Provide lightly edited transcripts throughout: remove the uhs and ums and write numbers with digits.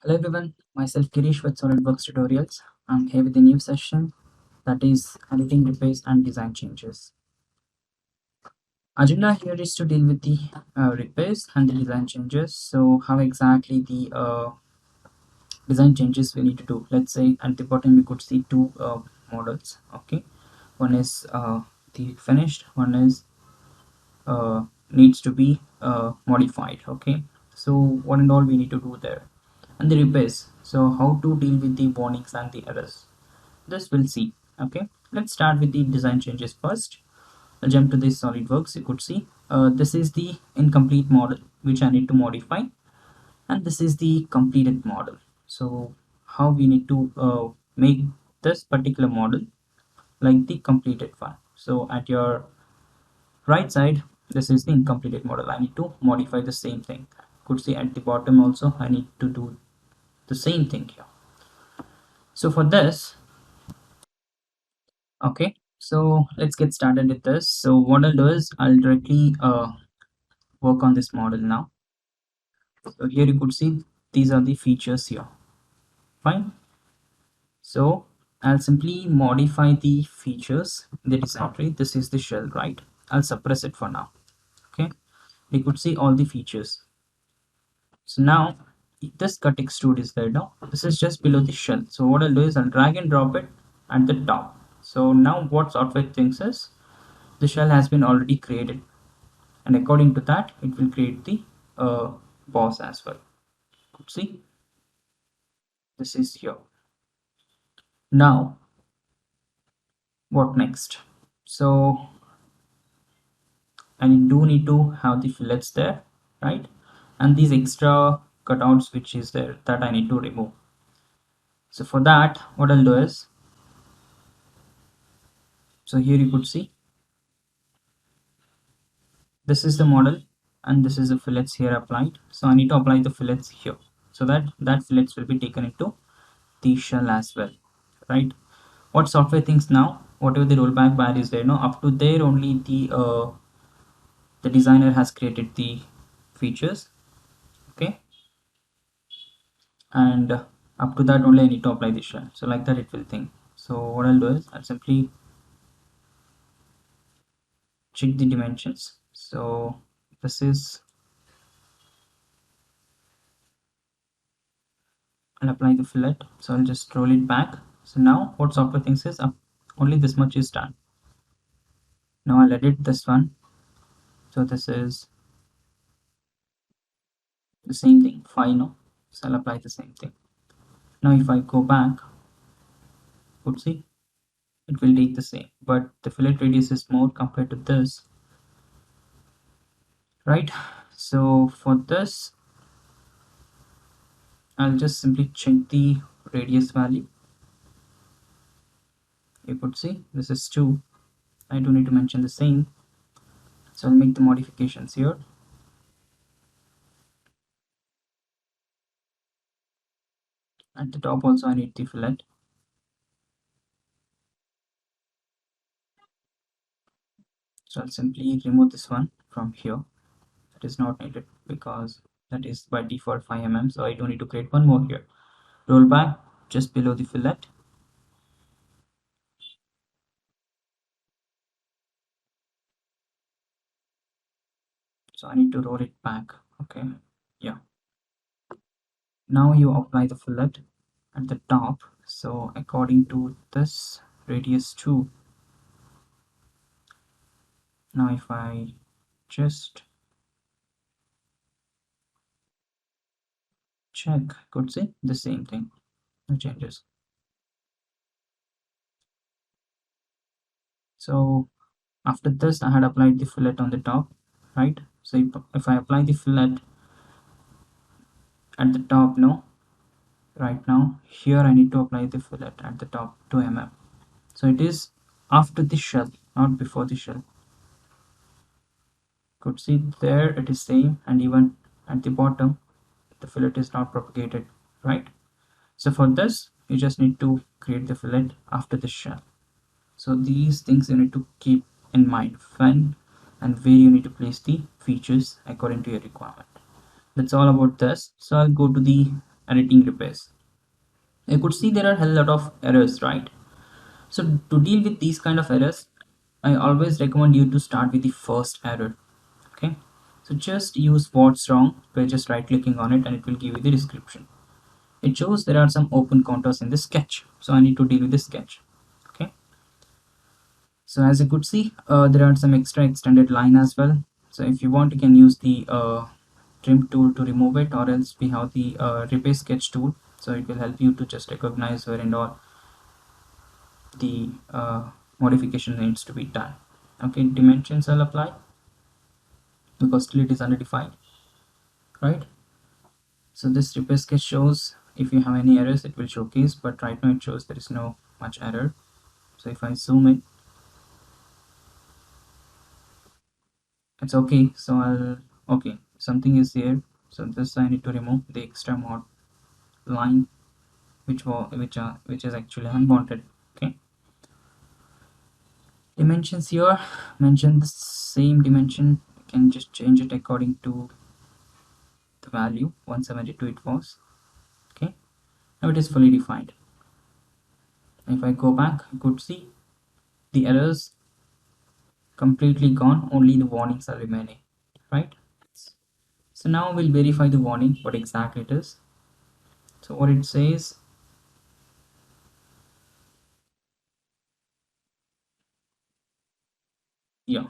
Hello everyone, myself Girish with SOLIDWORKS tutorials. I'm here with a new session that is editing, repairs and design changes. Agenda here is to deal with the repairs and the design changes. So how exactly the design changes we need to do. Let's say at the bottom we could see two models. Okay, one is the finished, one is needs to be modified. Okay, so what and all we need to do there, and the repairs, so how to deal with the warnings and the errors, this we'll see. Okay, let's start with the design changes first. I'll jump to this SolidWorks. You could see this is the incomplete model which I need to modify, and this is the completed model. So how we need to make this particular model like the completed one. So at your right side, this is the incompleted model. I need to modify the same thing. Could see at the bottom also I need to do the same thing here. So for this, okay, so let's get started with this. So what I'll do is I'll directly work on this model now. So here you could see these are the features here. Fine. So I'll simply modify the features in the design tree. This is the shell, right? I'll suppress it for now. Okay, you could see all the features. So now this cut extrude is there now. This is just below the shell. So what I'll do is I'll drag and drop it at the top. So now what software thinks is the shell has been already created, and according to that it will create the boss as well. See, this is here. Now what next? So I do need to have the fillets there, right? And these extra cutouts which is there, that I need to remove. So for that what I'll do is, so here you could see this is the model and this is the fillets here applied. So I need to apply the fillets here so that fillets will be taken into the shell as well, right? What software thinks now, whatever the rollback bar is there, no, up to there only the designer has created the features. Okay, and up to that only I need to apply the shell, so like that it will think. So what I'll do is I'll simply check the dimensions. So this is, I'll apply the fillet, so I'll just roll it back. So now what software thinks is up only this much is done. Now I'll edit this one. So this is the same thing, 5 now. So I'll apply the same thing. Now if I go back, would see it will take the same, but the fillet radius is more compared to this, right? So for this I'll just simply check the radius value. You could see this is 2. I do need to mention the same, so I'll make the modifications here. At the top also I need the fillet, so I'll simply remove this one from here. That is not needed because that is by default 5 mm, so I don't need to create one more here. Roll back just below the fillet. So I need to roll it back. Okay, yeah. Now you apply the fillet at the top. So according to this radius 2, now if I just check, could see the same thing, no changes. So after this I had applied the fillet on the top, right? So if I apply the fillet at the top, no, right now here I need to apply the fillet at the top 2 mm. So it is after the shell, not before the shell. Could see there it is same, and even at the bottom the fillet is not propagated, right? So for this you just need to create the fillet after the shell. So these things you need to keep in mind when and where you need to place the features according to your requirement. That's all about this. So I'll go to the editing repairs. You could see there are a hell lot of errors, right? So to deal with these kind of errors, I always recommend you to start with the first error. Okay, so just use what's wrong by just right clicking on it and it will give you the description. It shows there are some open counters in the sketch, so I need to deal with the sketch. Okay, so as you could see, there are some extra extended line as well. So if you want, you can use the trim tool to remove it, or else we have the repair sketch tool, so it will help you to just recognize where and all the modification needs to be done. Okay, dimensions I'll apply because still it is undefined, right? So this repair sketch shows if you have any errors it will showcase, but right now it shows there is no much error. So if I zoom in, it's okay. So I'll, okay, something is here, so this I need to remove the extra mod line which is actually unwanted. Okay, dimensions here, mention the same dimension, you can just change it according to the value 172 it was. Okay, now it is fully defined. If I go back, you could see the errors completely gone, only the warnings are remaining, right? So now we'll verify the warning, what exactly it is. So what it says, yeah,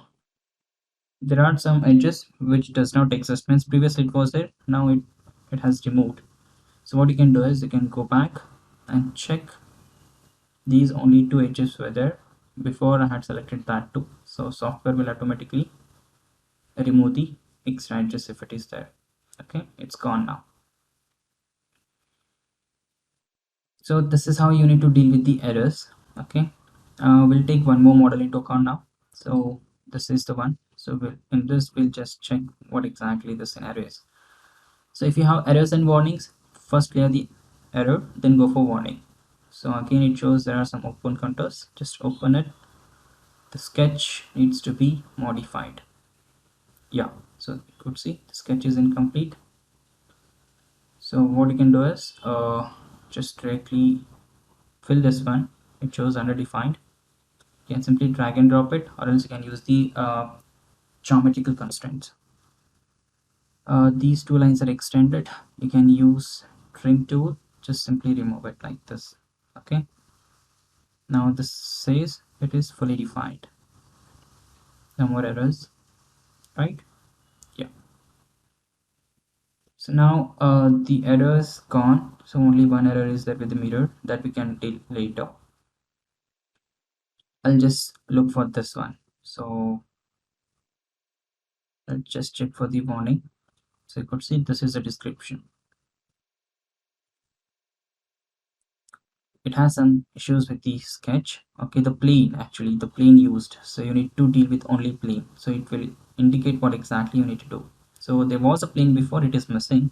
there are some edges which does not exist, means previously it was there, now it has removed. So what you can do is you can go back and check these only two edges were there before I had selected that too. So software will automatically remove the extra edges if it is there. Okay, it's gone now. So this is how you need to deal with the errors. Okay, we'll take one more model into account now. So this is the one. So in this we'll just check what exactly the scenario is. So if you have errors and warnings, first clear the error, then go for warning. So again it shows there are some open contours, just open it. The sketch needs to be modified. Yeah, so you could see the sketch is incomplete. So what you can do is just directly fill this one, it shows underdefined. You can simply drag and drop it, or else you can use the geometrical constraints. These two lines are extended, you can use trim tool, just simply remove it like this. Okay, now this says it is fully defined, no more errors, right? Yeah, so now the errors gone, so only one error is there with the mirror that we can deal later. I'll just look for this one, so let's just check for the warning. So you could see this is a description. It has some issues with the sketch. Okay, the plane, actually the plane used, so you need to deal with only plane, so it will indicate what exactly you need to do. So there was a plane before, it is missing,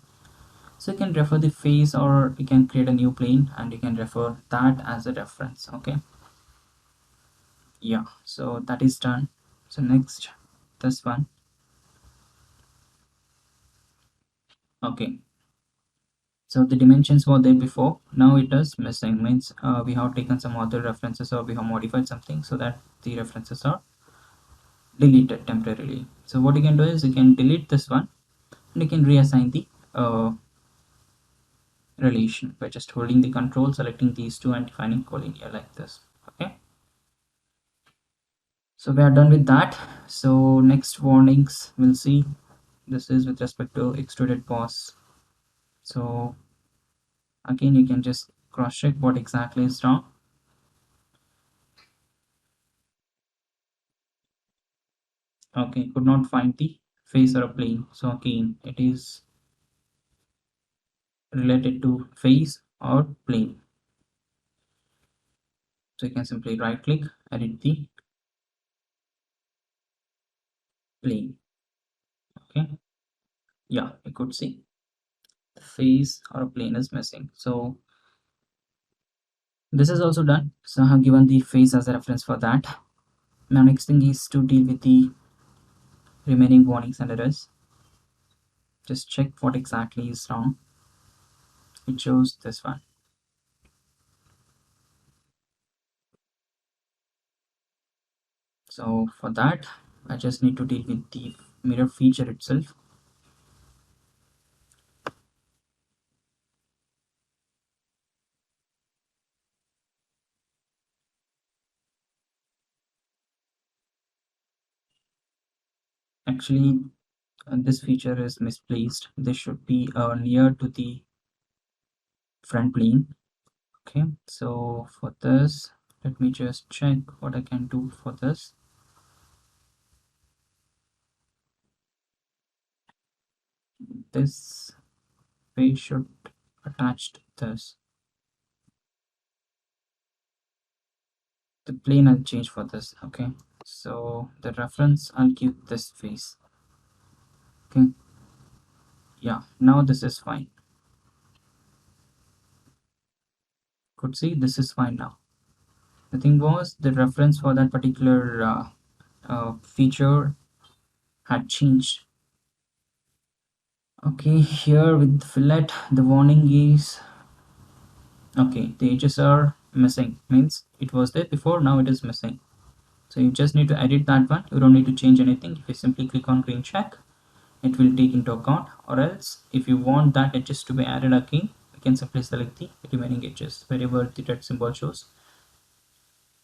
so you can refer the face, or you can create a new plane and you can refer that as a reference. Okay, yeah, so that is done. So next, this one. Okay, so the dimensions were there before, now it is missing, means we have taken some other references or we have modified something so that the references are deleted temporarily. So what you can do is you can delete this one and you can reassign the relation by just holding the control, selecting these two and defining collinear like this. Okay, so we are done with that. So next warnings we'll see, this is with respect to extruded boss. So again you can just cross check what exactly is wrong. Okay, could not find the face or a plane, so again it is related to face or plane. So you can simply right click, edit the plane. Okay, yeah, you could see the face or a plane is missing. So this is also done, so I have given the face as a reference for that. Now next thing is to deal with the remaining warnings and errors. Just check what exactly is wrong. it shows this one. So for that, I just need to deal with the mirror feature itself. Actually, this feature is misplaced. This should be near to the front plane. Okay, so for this, let me just check what I can do for this. This way should attach to this. The plane I'll change for this. Okay, so the reference I'll keep this face. Okay, yeah, now this is fine. Could see this is fine now. The thing was the reference for that particular feature had changed. Okay, here with fillet, the warning is okay. The edges are missing. Means it was there before. Now it is missing. So you just need to edit that one. You don't need to change anything. If you simply click on green check, it will take into account. Or else, if you want that edges to be added again, you can simply select the remaining edges wherever the red symbol shows.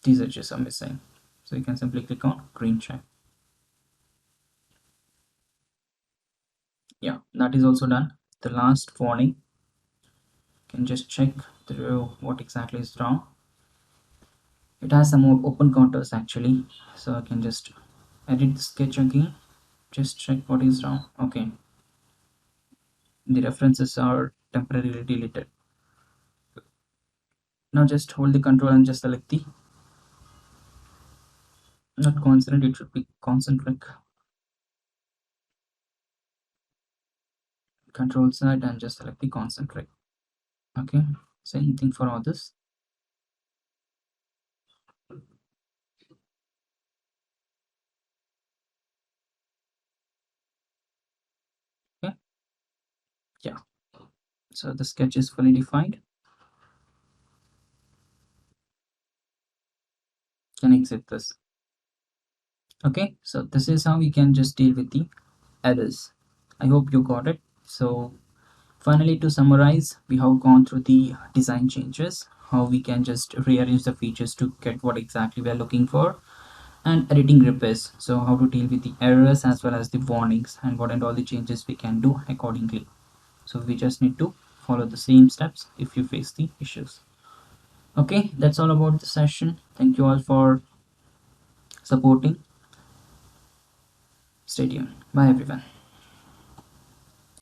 These edges are missing. So you can simply click on green check. Yeah, that is also done. The last warning, you can just check through what exactly is wrong. It has some more open contours actually, so I can just edit the sketch again, just check what is wrong. Okay, the references are temporarily deleted. Now just hold the control and just select the, not consonant, it should be concentric. Control side and just select the concentric. Okay, same thing for all this. Okay, yeah, so the sketch is fully defined. Can exit this. Okay, so this is how we can just deal with the errors. I hope you got it. So finally, to summarize, we have gone through the design changes, how we can just rearrange the features to get what exactly we are looking for, and editing repairs. So how to deal with the errors as well as the warnings and what and all the changes we can do accordingly. So we just need to follow the same steps if you face the issues. Okay, that's all about the session. Thank you all for supporting. Stay tuned. Bye everyone.